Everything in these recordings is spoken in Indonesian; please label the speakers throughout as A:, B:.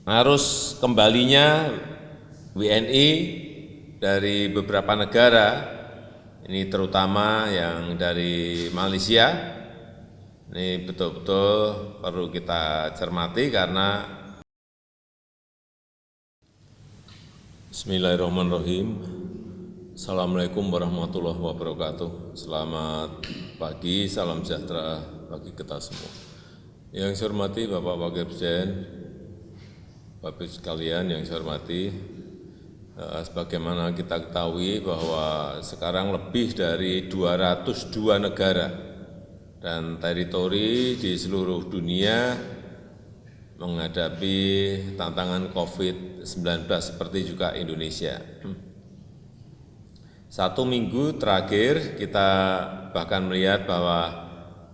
A: arus kembalinya WNI dari beberapa negara, ini terutama yang dari Malaysia, ini betul-betul perlu kita cermati karena Bismillahirrahmanirrahim. Assalamualaikum warahmatullahi wabarakatuh. Selamat pagi, salam sejahtera bagi kita semua. Yang saya hormati Bapak Wakil Presiden, Bapak sekalian yang saya hormati, sebagaimana kita ketahui bahwa sekarang lebih dari 202 negara dan teritori di seluruh dunia menghadapi tantangan COVID-19 seperti juga Indonesia. 1 minggu terakhir kita bahkan melihat bahwa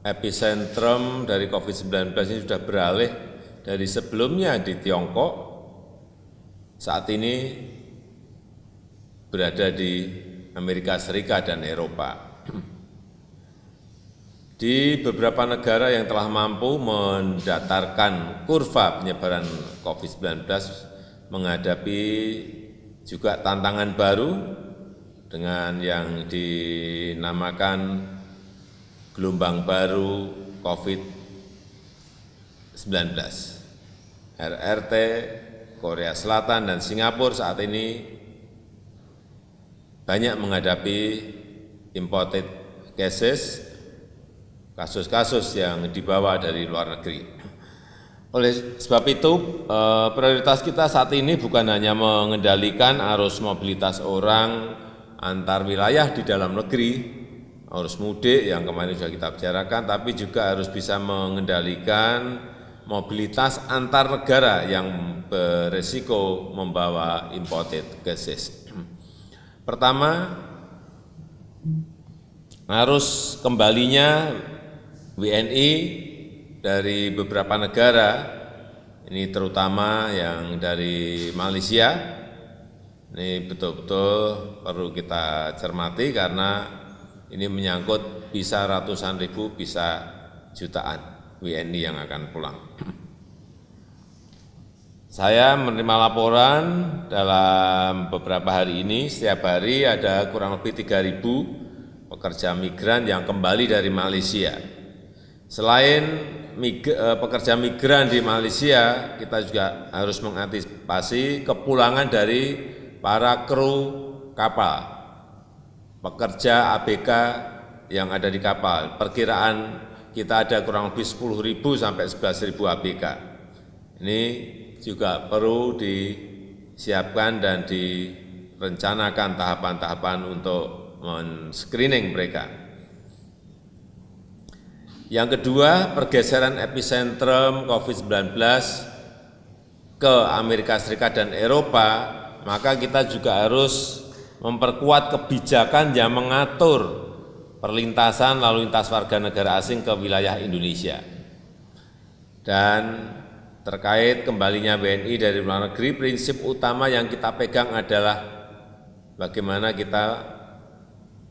A: epicentrum dari COVID-19 ini sudah beralih dari sebelumnya di Tiongkok, saat ini berada di Amerika Serikat dan Eropa. Di beberapa negara yang telah mampu mendatarkan kurva penyebaran COVID-19 menghadapi juga tantangan baru dengan yang dinamakan gelombang baru COVID-19. RRT, Korea Selatan, dan Singapura saat ini banyak menghadapi imported cases, kasus-kasus yang dibawa dari luar negeri. Oleh sebab itu, prioritas kita saat ini bukan hanya mengendalikan arus mobilitas orang antar wilayah di dalam negeri, arus mudik yang kemarin sudah kita bicarakan, tapi juga harus bisa mengendalikan mobilitas antar negara yang beresiko membawa imported cases. Pertama, arus kembalinya WNI dari beberapa negara, ini terutama yang dari Malaysia, ini betul-betul perlu kita cermati karena ini menyangkut bisa ratusan ribu, bisa jutaan WNI yang akan pulang. Saya menerima laporan dalam beberapa hari ini, setiap hari ada kurang lebih 3.000 pekerja migran yang kembali dari Malaysia. Selain pekerja migran di Malaysia, kita juga harus mengantisipasi kepulangan dari para kru kapal, pekerja ABK yang ada di kapal. Perkiraan kita ada kurang lebih 10.000 sampai 11.000 ABK. Ini juga perlu disiapkan dan direncanakan tahapan-tahapan untuk men-screening mereka. Yang kedua, pergeseran epicentrum COVID-19 ke Amerika Serikat dan Eropa, maka kita juga harus memperkuat kebijakan yang mengatur perlintasan lalu lintas warga negara asing ke wilayah Indonesia. Dan terkait kembalinya WNI dari luar negeri, prinsip utama yang kita pegang adalah bagaimana kita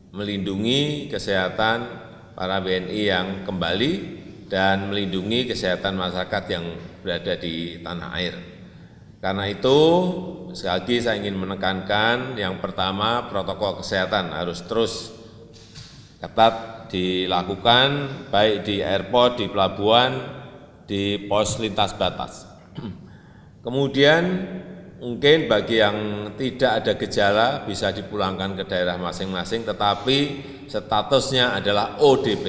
A: melindungi kesehatan para WNI yang kembali dan melindungi kesehatan masyarakat yang berada di tanah air. Karena itu, sekali lagi saya ingin menekankan yang pertama, protokol kesehatan harus terus ketat dilakukan, baik di airport, di pelabuhan, di pos lintas batas. Kemudian mungkin bagi yang tidak ada gejala bisa dipulangkan ke daerah masing-masing, tetapi statusnya adalah ODP.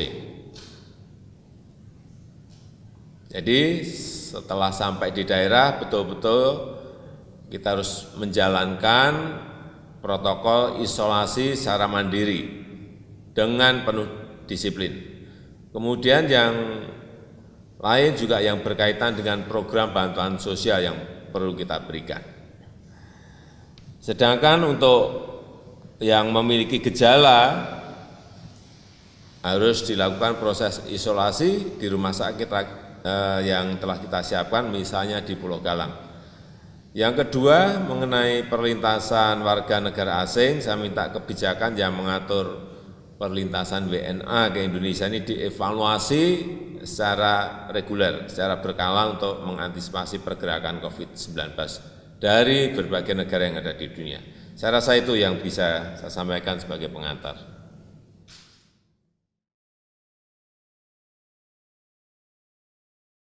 A: Jadi setelah sampai di daerah, betul-betul kita harus menjalankan protokol isolasi secara mandiri dengan penuh disiplin. Kemudian yang lain juga yang berkaitan dengan program bantuan sosial yang perlu kita berikan. Sedangkan untuk yang memiliki gejala harus dilakukan proses isolasi di rumah sakit yang telah kita siapkan, misalnya di Pulau Galang. Yang kedua, mengenai perlintasan warga negara asing, saya minta kebijakan yang mengatur perlintasan WNA ke Indonesia ini dievaluasi secara reguler, secara berkala untuk mengantisipasi pergerakan COVID-19 dari berbagai negara yang ada di dunia. Saya rasa itu yang bisa saya sampaikan sebagai pengantar.